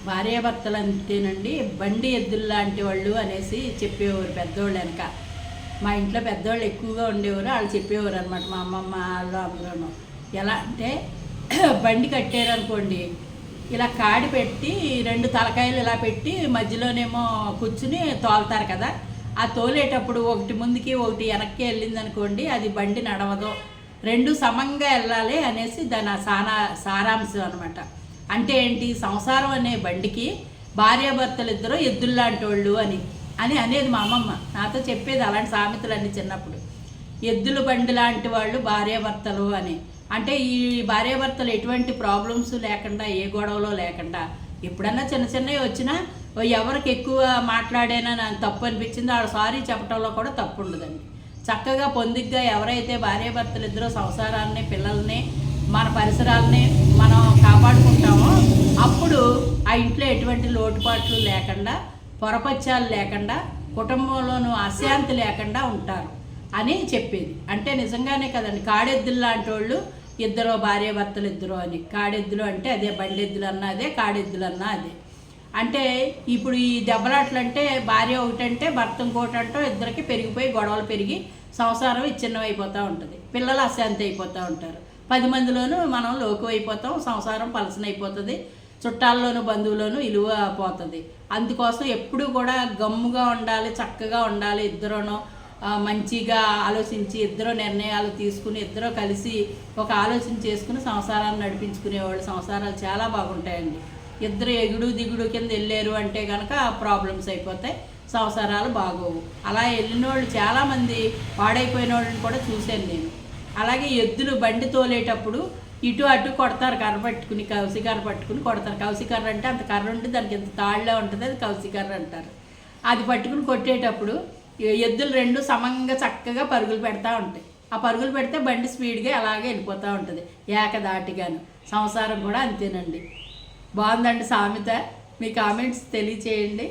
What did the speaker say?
భార్యాభర్తలు అంటేనండి బండి ఎద్దులు లాంటి వాళ్ళు అనేసి చెప్పేవారు పెద్దోళ్ళు వెనక. మా ఇంట్లో పెద్దవాళ్ళు ఎక్కువగా ఉండేవారు, వాళ్ళు చెప్పేవారు అనమాట. మా అమ్మమ్మ వాళ్ళు అందరూ ఎలా అంటే బండి కట్టారనుకోండి, ఇలా కాడి పెట్టి రెండు తలకాయలు ఇలా పెట్టి మధ్యలోనేమో కూర్చుని తోలుతారు కదా. ఆ తోలేటప్పుడు ఒకటి ముందుకి ఒకటి వెనక్కి వెళ్ళిందనుకోండి, అది బండి నడవదు. రెండు సమంగా వెళ్ళాలి అనేసి దాని సారాంశం అనమాట. అంటే ఏంటి, సంసారం అనే బండికి భార్యాభర్తలు ఇద్దరు ఎద్దుల్లాంటి వాళ్ళు అని అని అనేది మా అమ్మమ్మ నాతో చెప్పేది. అలాంటి సామెతలన్నీ చిన్నప్పుడు. ఎద్దుల బండి లాంటి వాళ్ళు భార్యాభర్తలు అని. అంటే ఈ భార్యాభర్తలు ఎటువంటి ప్రాబ్లమ్స్ లేకుండా, ఏ గొడవలో లేకుండా, ఎప్పుడన్నా చిన్న చిన్నవి వచ్చినా ఎవరికి ఎక్కువ మాట్లాడేనా నాకు తప్పు అనిపించిందో ఆడ సారీ చెప్పడంలో కూడా తప్పు ఉండదండి. చక్కగా పొందిగ్గా ఎవరైతే భార్యాభర్తలు ఇద్దరు సంసారాన్ని, పిల్లల్ని, మన పరిసరాలని మనం కాపాడుకుంటామో అప్పుడు ఆ ఇంట్లో ఎటువంటి లోటుపాట్లు లేకుండా, పొరపచ్చాలు లేకుండా, కుటుంబంలోనూ అశాంతి లేకుండా ఉంటారు అని చెప్పేది. అంటే నిజంగానే కదండి. కాడెద్దులు లాంటి వాళ్ళు ఇద్దరు భార్యాభర్తలు ఇద్దరు అని. కాడెద్దులు అంటే అదే, బండెద్దులు అన్నా అదే, కాడెద్దులు అన్నా అదే. అంటే ఇప్పుడు ఈ దెబ్బలాట్లు అంటే భార్య ఒకటంటే భర్త ఇంకోటి అంటూ ఇద్దరికి పెరిగిపోయి గొడవలు పెరిగి సంసారం విచ్ఛిన్నం అయిపోతూ ఉంటుంది. పిల్లలు అశాంతి అయిపోతూ ఉంటారు. 10 మందిలోనూ మనం లోకు అయిపోతాం. సంసారం పలసన అయిపోతుంది. చుట్టాల్లోనూ బంధువులోనూ విలువ పోతుంది. అందుకోసం ఎప్పుడూ కూడా గమ్ముగా ఉండాలి, చక్కగా ఉండాలి. ఇద్దరును మంచిగా ఆలోచించి, ఇద్దరు నిర్ణయాలు తీసుకుని, ఇద్దరు కలిసి ఒక ఆలోచన చేసుకుని సంసారాన్ని నడిపించుకునేవాళ్ళు సంసారాలు చాలా బాగుంటాయండి. ఇద్దరు ఎగుడు దిగుడు కింద వెళ్ళారు అంటే కనుక ప్రాబ్లమ్స్ అయిపోతాయి, సంసారాలు బాగోవు. అలా వెళ్ళిన వాళ్ళు చాలామంది పాడైపోయిన వాళ్ళని కూడా చూశాను నేను. అలాగే ఎద్దులు బండి తోలేటప్పుడు ఇటు అటు కొడతారు, కర్ర పట్టుకుని, కౌసికర్ర పట్టుకుని కొడతారు. కౌసికర్ర అంటే అంత కర్ర ఉంటుంది, దానికి ఎంత తాళ్ళలో ఉంటుంది, అది కౌసికర్ర అంటారు. అది పట్టుకుని కొట్టేటప్పుడు ఎద్దులు రెండు సమంగా చక్కగా పరుగులు పెడతా ఉంటాయి. ఆ పరుగులు పెడితే బండి స్పీడ్గా అలాగే వెళ్ళిపోతూ ఉంటుంది, ఏకదాటిగాను. సంసారం కూడా అంతేనండి. బాగుందండి సామెత. మీ కామెంట్స్ తెలియచేయండి.